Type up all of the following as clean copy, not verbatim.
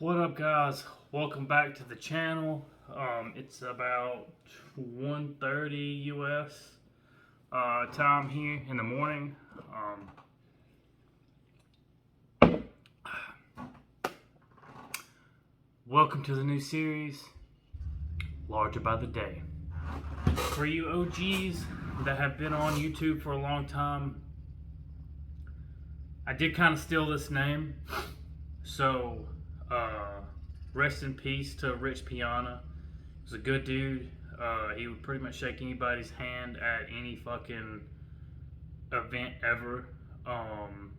What up, guys? Welcome back to the channel. It's about 1:30 US time here in the morning. Welcome to the new series, Larger by the Day. For you OGs that have been on YouTube for a long time, I did kind of steal this name, so rest in peace to Rich Piana. He was a good dude. He would pretty much shake anybody's hand at any fucking event ever. And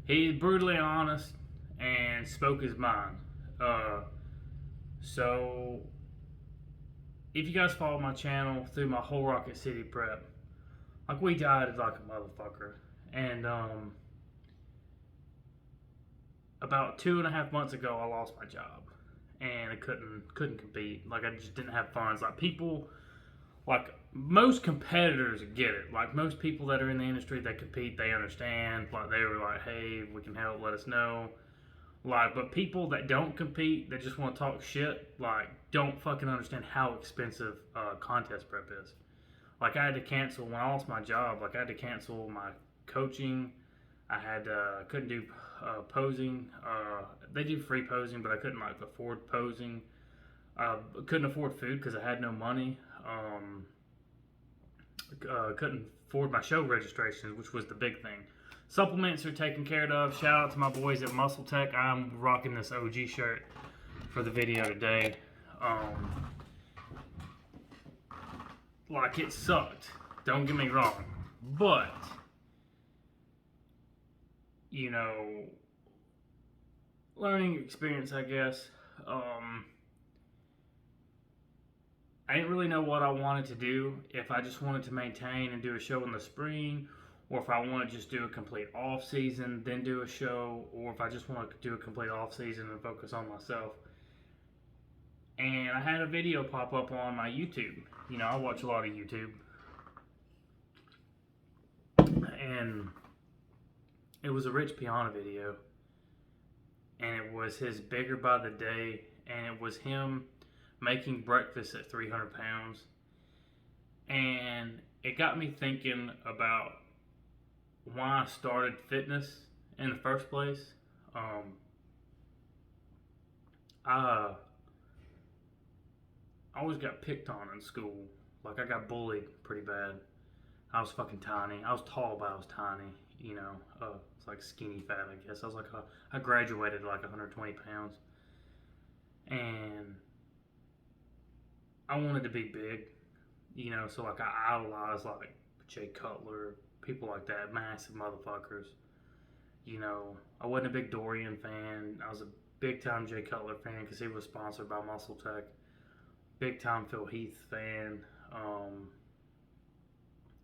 he's brutally honest and spoke his mind. So if you guys follow my channel through my whole Rocket City prep, like, we died like a motherfucker. And about 2.5 months ago, I lost my job, and I couldn't compete. Like, I just didn't have funds. Like, people, like most competitors get it. Like, most people that are in the industry that compete, they understand. Like, they were like, "Hey, we can help. Let us know." Like, but people that don't compete, that just want to talk shit, like, don't fucking understand how expensive contest prep is. Like, I had to cancel when I lost my job. Like, I had to cancel my coaching. I had couldn't do posing. They do free posing, but I couldn't like afford posing. Couldn't afford food because I had no money. Couldn't afford my show registrations, which was the big thing. Supplements are taken care of. Shout out to my boys at Muscle Tech. I'm rocking this OG shirt for the video today. Like, it sucked. Don't get me wrong, but learning experience, I guess. I didn't really know what I wanted to do. If I just wanted to maintain and do a show in the spring, or if I want to just do a complete off season, then do a show, or if I just want to do a complete off season and focus on myself. And I had a video pop up on my YouTube. I watch a lot of YouTube. And it was a Rich Piana video. And it was his Bigger by the Day. And it was him making breakfast at 300 pounds. And it got me thinking about why I started fitness in the first place. I always got picked on in school. Like, I got bullied pretty bad. I was fucking tiny. I was tall, but I was tiny. It's like skinny fat, I guess. I graduated like 120 pounds. And I wanted to be big. So like, I idolized like Jay Cutler, people like that, massive motherfuckers. I wasn't a big Dorian fan. I was a big time Jay Cutler fan because he was sponsored by Muscle Tech. Big time Phil Heath fan.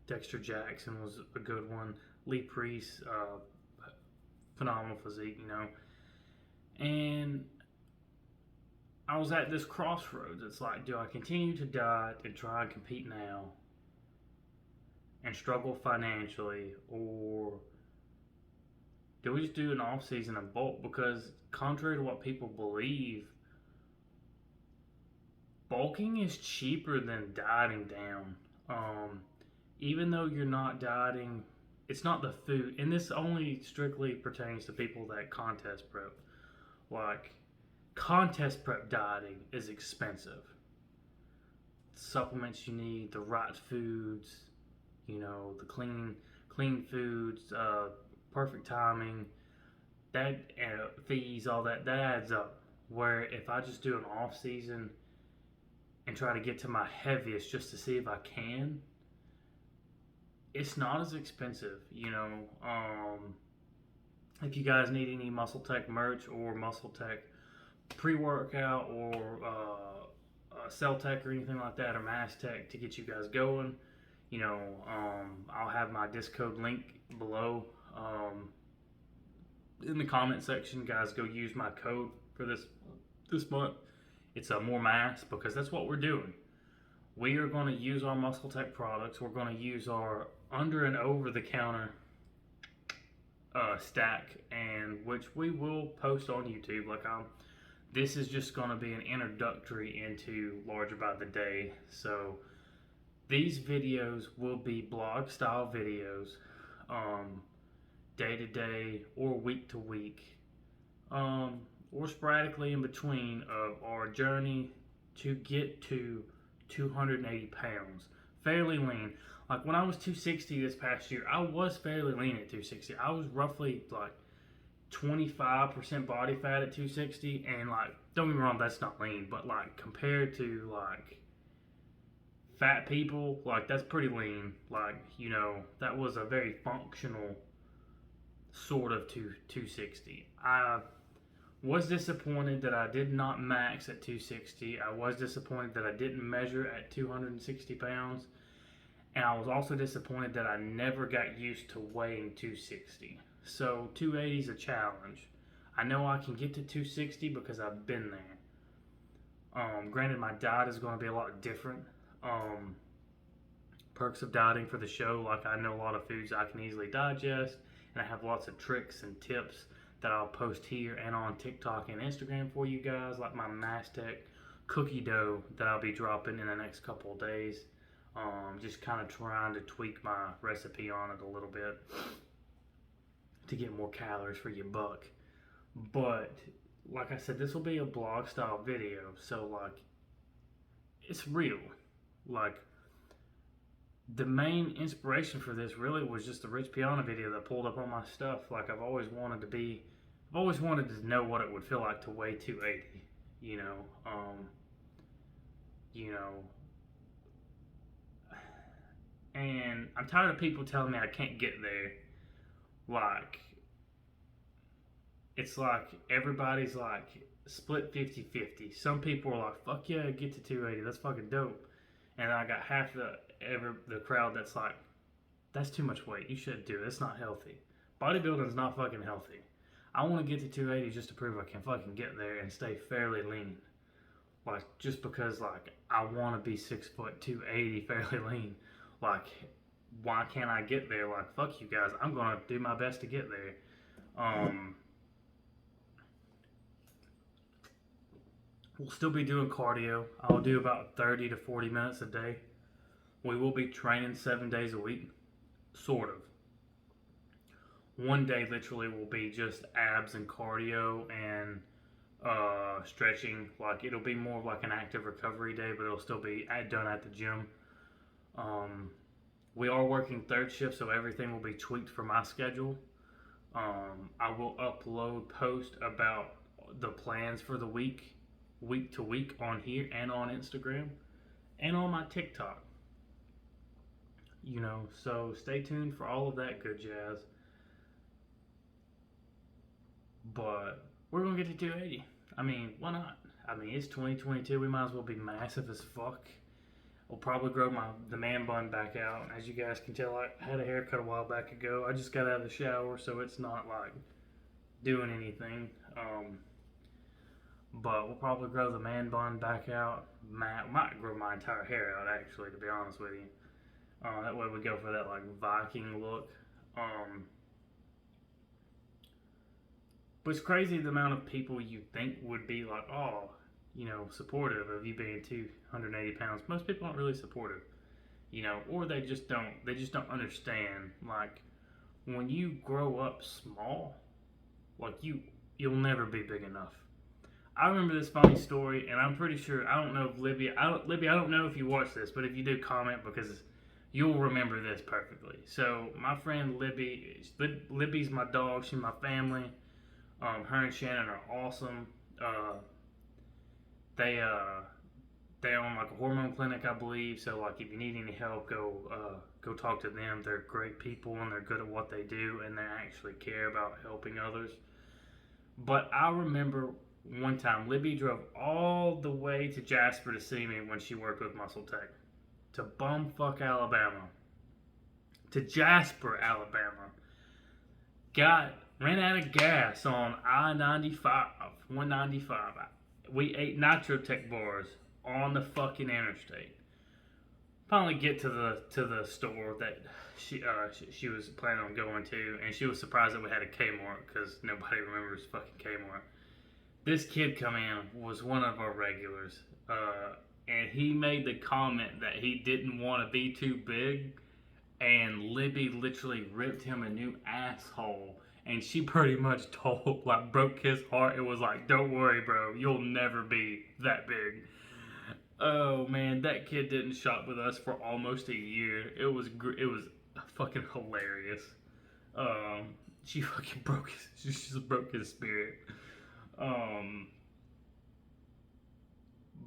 Dexter Jackson was a good one. Lee Priest, phenomenal physique, And I was at this crossroads. It's like, do I continue to diet and try and compete now and struggle financially, or do we just do an off season and bulk? Because contrary to what people believe, bulking is cheaper than dieting down. Even though you're not dieting, it's not the food, and this only strictly pertains to people that contest prep. Like, contest prep dieting is expensive. Supplements you need, the right foods, the clean foods, perfect timing, that fees, all that adds up. Where if I just do an off season and try to get to my heaviest just to see if I can, it's not as expensive. If you guys need any Muscle Tech merch or Muscle Tech pre-workout or Cell Tech or anything like that, or Mass Tech to get you guys going, I'll have my Discord link below in the comment section. Guys, go use my code for this month. It's more mass, because that's what we're doing. We are going to use our Muscle Tech products. We're going to use our under and over the counter stack, and which we will post on YouTube. This is just going to be an introductory into Larger by the Day. So these videos will be blog style videos, day to day or week to week, or sporadically in between of our journey to get to 280 pounds. Fairly lean. Like when I was 260 this past year, I was fairly lean at 260. I was roughly like 25% body fat at 260, and like, don't get me wrong, that's not lean, but like compared to like fat people, like that's pretty lean. Like, you know, that was a very functional sort of 260. I was disappointed that I did not max at 260. I was disappointed that I didn't measure at 260 pounds. And I was also disappointed that I never got used to weighing 260. So 280 is a challenge. I know I can get to 260 because I've been there. Granted, my diet is going to be a lot different. Perks of dieting for the show, like I know a lot of foods I can easily digest, and I have lots of tricks and tips that I'll post here and on TikTok and Instagram for you guys, like my Mastec cookie dough that I'll be dropping in the next couple of days. Just kind of trying to tweak my recipe on it a little bit to get more calories for your buck. But like I said, this will be a blog style video, so like it's real. Like the main inspiration for this really was just the Rich Piana video that pulled up on my stuff. Like I've always wanted to know what it would feel like to weigh 280. You know, and I'm tired of people telling me I can't get there. Like, it's like everybody's like split 50-50. Some people are like, fuck yeah, get to 280, that's fucking dope. And I got half the crowd that's like, that's too much weight, you shouldn't do it, it's not healthy. Bodybuilding is not fucking healthy. I want to get to 280 just to prove I can fucking get there and stay fairly lean. Like, just because like I want to be 6 foot 280 fairly lean. Like, why can't I get there? Like, fuck you guys, I'm gonna do my best to get there. We'll still be doing cardio. I'll do about 30 to 40 minutes a day. We will be training 7 days a week, sort of. One day literally will be just abs and cardio and stretching. Like, it'll be more of like an active recovery day, but it'll still be done at the gym. We are working third shift, so everything will be tweaked for my schedule. I will upload post about the plans for the week to week on here and on Instagram and on my TikTok. You know, so stay tuned for all of that good jazz. But we're gonna get to 280. I mean, why not? I mean, it's 2022. We might as well be massive as fuck. I'll probably grow the man bun back out. As you guys can tell, I had a haircut a while back ago. I just got out of the shower, so it's not like doing anything. But we'll probably grow the man bun back out. Might grow my entire hair out, actually, to be honest with you. That way we go for that like Viking look. But it's crazy the amount of people you think would be like, oh, you know, supportive of you being 280 pounds. Most people aren't really supportive, you know, or they just don't understand. Like, when you grow up small, like you'll never be big enough. I remember this funny story, and I'm pretty sure, I don't know if Libby, I don't know if you watch this, but if you do, comment, because you'll remember this perfectly. So my friend Libby's my dog, she's my family. Her and Shannon are awesome. They own like a hormone clinic, I believe. So like, if you need any help, go talk to them. They're great people and they're good at what they do, and they actually care about helping others. But I remember one time Libby drove all the way to Jasper to see me when she worked with Muscle Tech, to bumfuck Alabama, to Jasper, Alabama. Ran out of gas on I-95, 195. We ate Nitro Tech bars on the fucking interstate. finally get to the store that she was planning on going to, and she was surprised that we had a Kmart because nobody remembers fucking Kmart. This kid come in was one of our regulars, and he made the comment that he didn't want to be too big, and Libby literally ripped him a new asshole, and she pretty much broke his heart. It was like, don't worry, bro, you'll never be that big. Oh man, that kid didn't shop with us for almost a year. It was fucking hilarious. She fucking she just broke his spirit.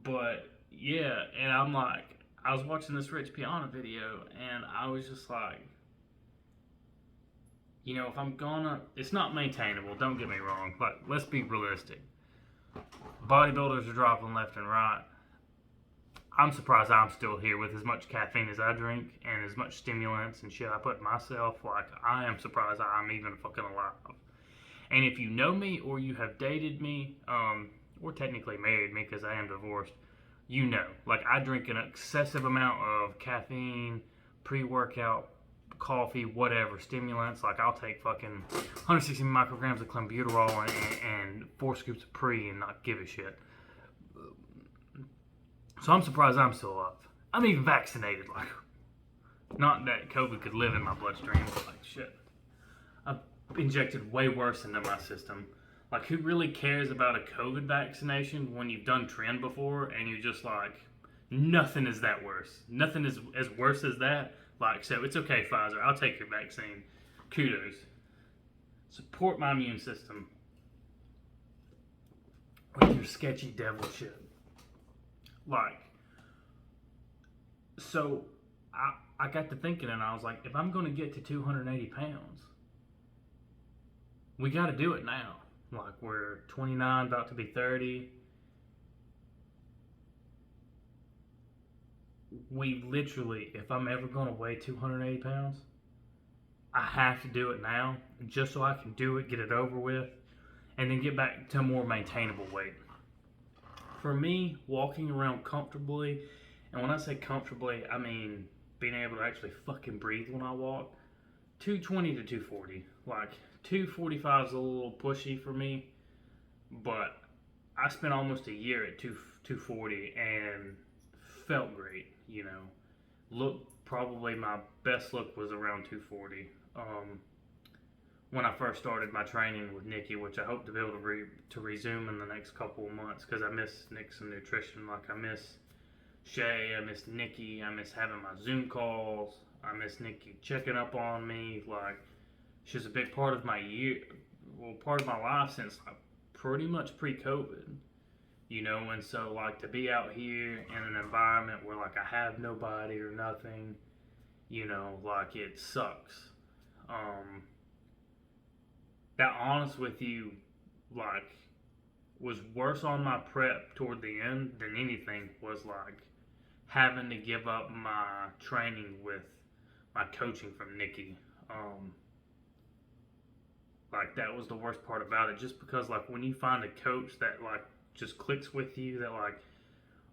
But yeah, and I'm like, I was watching this Rich Piana video, and I was just like, if I'm gonna, it's not maintainable. Don't get me wrong. But let's be realistic. Bodybuilders are dropping left and right. I'm surprised I'm still here with as much caffeine as I drink and as much stimulants and shit I put in myself. Like, I am surprised I'm even fucking alive. And if you know me or you have dated me, or technically married me because I am divorced, like, I drink an excessive amount of caffeine, pre-workout, coffee, whatever, stimulants. Like, I'll take fucking 160 micrograms of clenbuterol and 4 scoops of pre and not give a shit. So I'm surprised I'm still alive. I'm even vaccinated. Like, not that COVID could live in my bloodstream, but like, shit. I've injected way worse into my system. Like, who really cares about a COVID vaccination when you've done Tren before and you're just like, nothing is that worse. Nothing is as worse as that. Like, so it's okay, Pfizer. I'll take your vaccine. Kudos. Support my immune system with your sketchy devil shit. Like, so I got to thinking, and I was like, if I'm going to get to 280 pounds, we got to do it now. Like, we're 29, about to be 30. We literally, if I'm ever going to weigh 280 pounds, I have to do it now, just so I can do it, get it over with, and then get back to a more maintainable weight. For me, walking around comfortably, and when I say comfortably, I mean being able to actually fucking breathe when I walk, 220 to 240. Like, 245 is a little pushy for me, but I spent almost a year at 240 and felt great, Probably my best look was around 240. When I first started my training with Nikki, which I hope to be able to resume in the next couple of months, because I miss Nixon Nutrition. Like, I miss Shay, I miss Nikki, I miss having my Zoom calls, I miss Nikki checking up on me. Like, she's a big part of my part of my life since pretty much pre-COVID, and so, like, to be out here in an environment where, like, I have nobody or nothing, like, it sucks. That, honest with you, like, was worse on my prep toward the end than anything was, like, having to give up my training with my coaching from Nikki. Like, that was the worst part about it, just because, like, when you find a coach that, like, just clicks with you, that,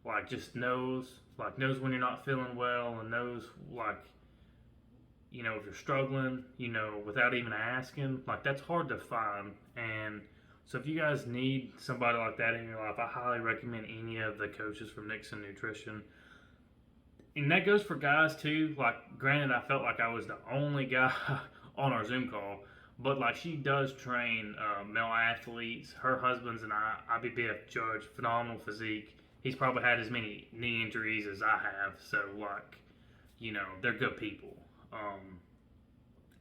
like just knows when you're not feeling well, and knows, like, if you're struggling, without even asking, like, that's hard to find. And so if you guys need somebody like that in your life, I highly recommend any of the coaches from Nixon Nutrition. And that goes for guys too. Like, granted, I felt like I was the only guy on our Zoom call, but, like, she does train male athletes. Her husband's an IBBF judge, phenomenal physique. He's probably had as many knee injuries as I have, so, like, they're good people.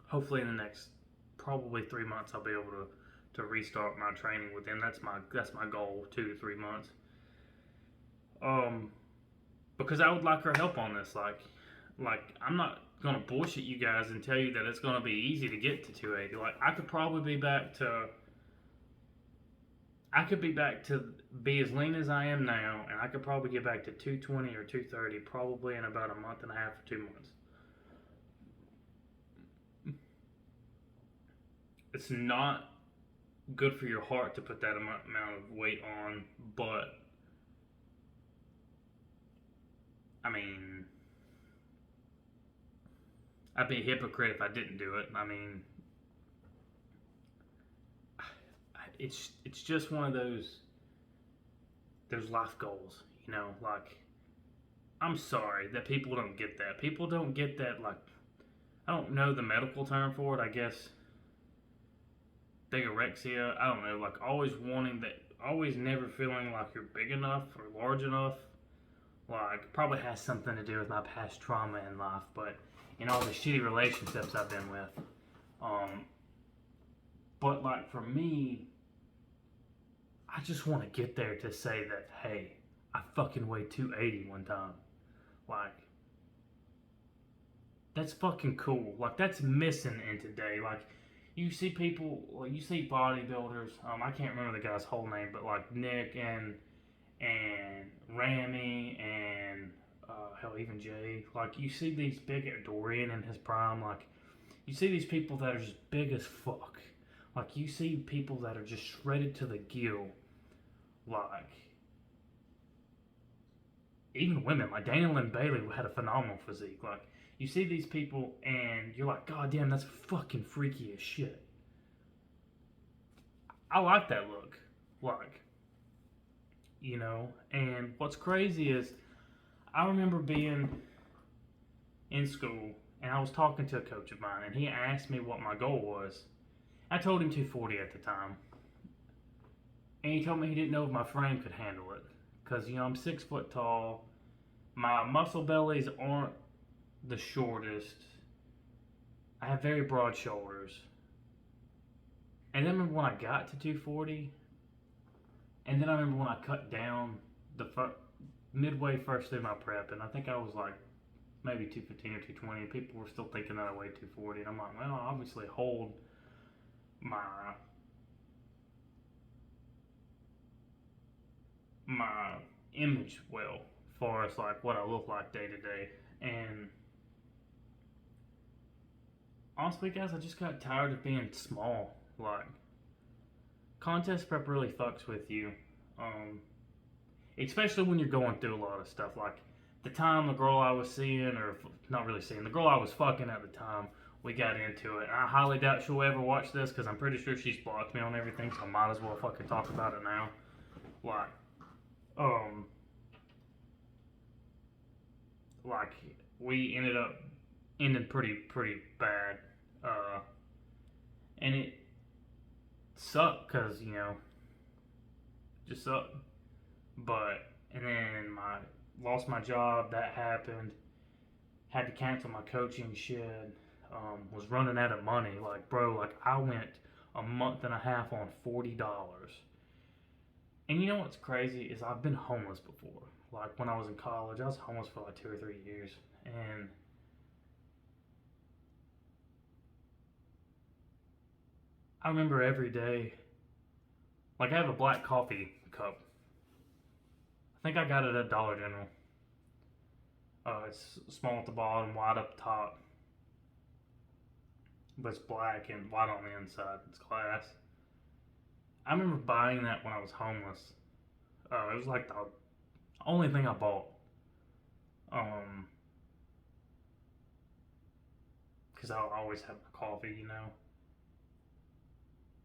Hopefully in the next probably 3 months I'll be able to restart my training with them. That's my goal, 2 to 3 months. Because I would like her help on this. Like I'm not gonna bullshit you guys and tell you that it's gonna be easy to get to 280. Like, I could probably be back to be as lean as I am now, and I could probably get back to 220 or 230 probably in about a month and a half or 2 months. It's not good for your heart to put that amount of weight on, but I mean, I'd be a hypocrite if I didn't do it. I mean, it's just one of those life goals, you know. Like, I'm sorry that people don't get that. People don't get that. Like, I don't know the medical term for it. I guess bigorexia. I don't know. Like, always wanting that, always never feeling like you're big enough or large enough. Like, probably has something to do with my past trauma in life, but in all the shitty relationships I've been with. Um, but like for me, I just want to get there to say that, hey, I fucking weighed 280 one time. Like, that's fucking cool. Like, that's missing in today. Like, you see people, like, you see bodybuilders. I can't remember the guy's whole name, but like Nick and Ramy and hell, even Jay. Like, you see these big Dorian in his prime. Like, you see these people that are just big as fuck. Like, you see people that are just shredded to the gill. Like, even women, like Daniel and Bailey had a phenomenal physique. Like, you see these people and you're like, God damn, that's fucking freaky as shit. I like that look. Like, you know, and what's crazy is I remember being in school and I was talking to a coach of mine and he asked me what my goal was. I told him 240 at the time. And he told me he didn't know if my frame could handle it. Because, you know, I'm 6 foot tall. My muscle bellies aren't the shortest. I have very broad shoulders. And then I remember when I got to 240. And then I remember when I cut down midway first through my prep. And I think I was like maybe 215 or 220. And people were still thinking that I weighed 240. And I'm like, well, I obviously hold my image well, as far as like what I look like day to day. And honestly, guys, I just got tired of being small. Like, contest prep really fucks with you, especially when you're going through a lot of stuff. Like the time the girl I was seeing, or not really seeing, the girl I was fucking at the time, we got into it. And I highly doubt she'll ever watch this because I'm pretty sure she's blocked me on everything, so I might as well fucking talk about it now. Like, um, like we ended pretty bad, and it sucked because you know just sucked. But and then my lost my job. That happened. Had to cancel my coaching shit. Was running out of money. Like, bro, like I went a month and a half on $40. And you know what's crazy is I've been homeless before. Like when I was in college, I was homeless for like 2 or 3 years, and I remember every day. Like I have a black coffee cup. I think I got it at Dollar General. It's small at the bottom, wide up top, but it's black and white on the inside. It's glass. I remember buying that when I was homeless. It was like the only thing I bought. Um, because I always have my coffee, you know.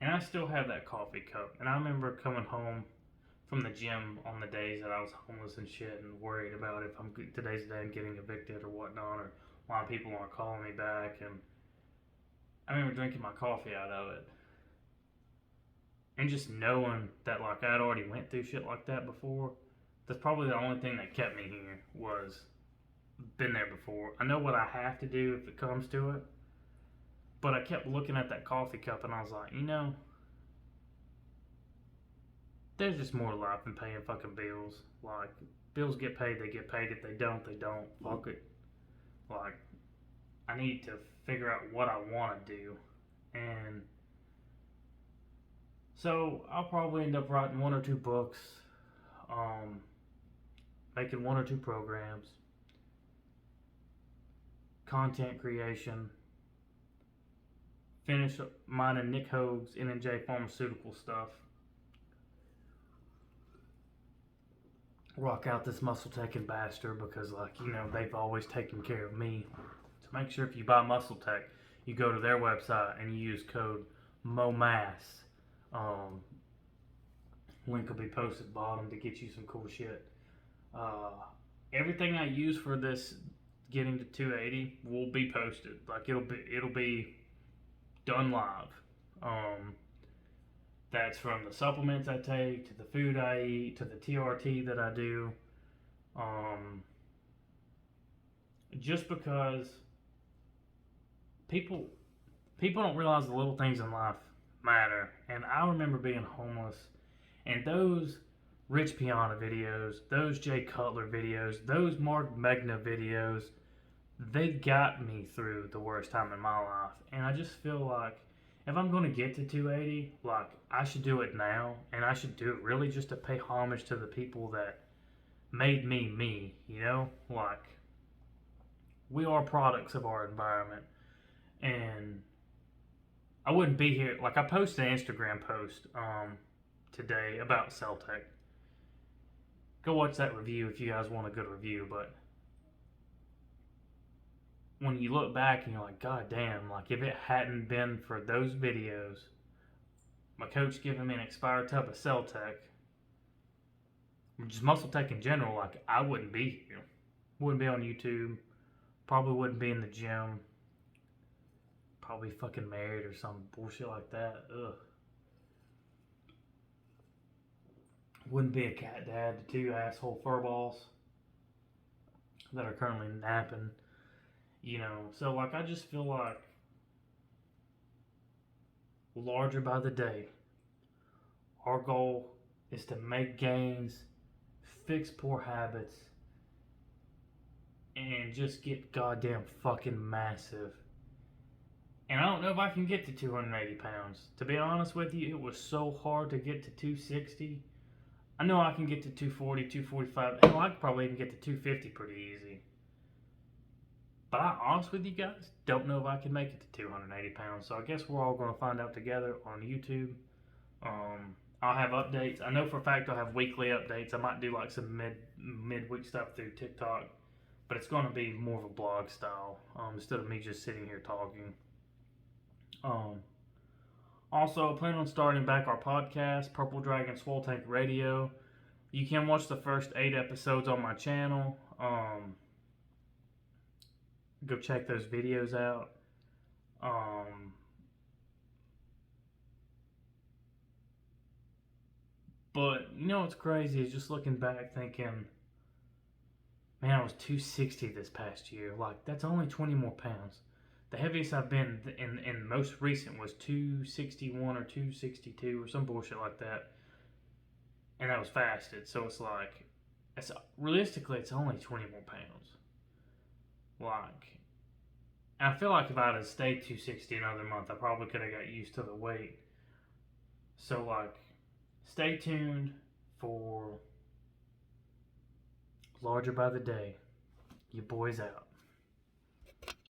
And I still have that coffee cup. And I remember coming home from the gym on the days that I was homeless and shit and worried about if today's the day I'm getting evicted or whatnot, or why people aren't calling me back. And I remember drinking my coffee out of it and just knowing that like I'd already went through shit like that before. That's probably the only thing that kept me here, was been there before. I know what I have to do if it comes to it, but I kept looking at that coffee cup and I was like, you know, there's just more to life than paying fucking bills. Like, bills get paid, they get paid. If they don't, they don't. Fuck it. Like, I need to figure out what I want to do. And so I'll probably end up writing 1 or 2 books, making 1 or 2 programs, content creation, finish mine and Nick Hoag's N&J Pharmaceutical stuff, rock out this muscle taking bastard because, like, you know, they've always taken care of me. So make sure if you buy Muscle Tech, you go to their website and you use code MOMAS. Link will be posted bottom to get you some cool shit. Everything I use for this getting to 280 will be posted. Like it'll be done live. That's from the supplements I take to the food I eat to the TRT that I do. Just because people don't realize the little things in life matter. And I remember being homeless, and those Rich Piana videos, those Jay Cutler videos, those Mark Megna videos, they got me through the worst time in my life. And I just feel like if I'm going to get to 280, like, I should do it now, and I should do it really just to pay homage to the people that made me me, you know? Like, we are products of our environment, and I wouldn't be here. Like, I posted an Instagram post today about Celtec. Go watch that review if you guys want a good review, but when you look back and you're like, God damn, like if it hadn't been for those videos, my coach giving me an expired tub of Celtec, just Muscle Tech in general, like I wouldn't be here. Wouldn't be on YouTube. Probably wouldn't be in the gym. Probably fucking married or some bullshit like that. Ugh. Wouldn't be a cat dad to two asshole furballs that are currently napping. You know, so like I just feel like larger by the day. Our goal is to make gains, fix poor habits, and just get goddamn fucking massive. And I don't know if I can get to 280 pounds. To be honest with you, it was so hard to get to 260. I know I can get to 240, 245. Hell, I could probably even get to 250 pretty easy. But I'm honest with you guys, don't know if I can make it to 280 pounds. So I guess we're all going to find out together on YouTube. I'll have updates. I know for a fact I'll have weekly updates. I might do like some midweek stuff through TikTok. But it's going to be more of a blog style instead of me just sitting here talking. Also, I plan on starting back our podcast, Purple Dragon Swole Tank Radio. You can watch the first 8 episodes on my channel. Go check those videos out. But you know what's crazy is just looking back thinking, man, I was 260 this past year. Like, that's only 20 more pounds. The heaviest I've been in most recent was 261 or 262 or some bullshit like that. And that was fasted. So it's like, realistically, it's only 20 more pounds. Like, I feel like if I'd have stayed 260 another month, I probably could have got used to the weight. So, like, stay tuned for Larger by the Day. Your boy's out.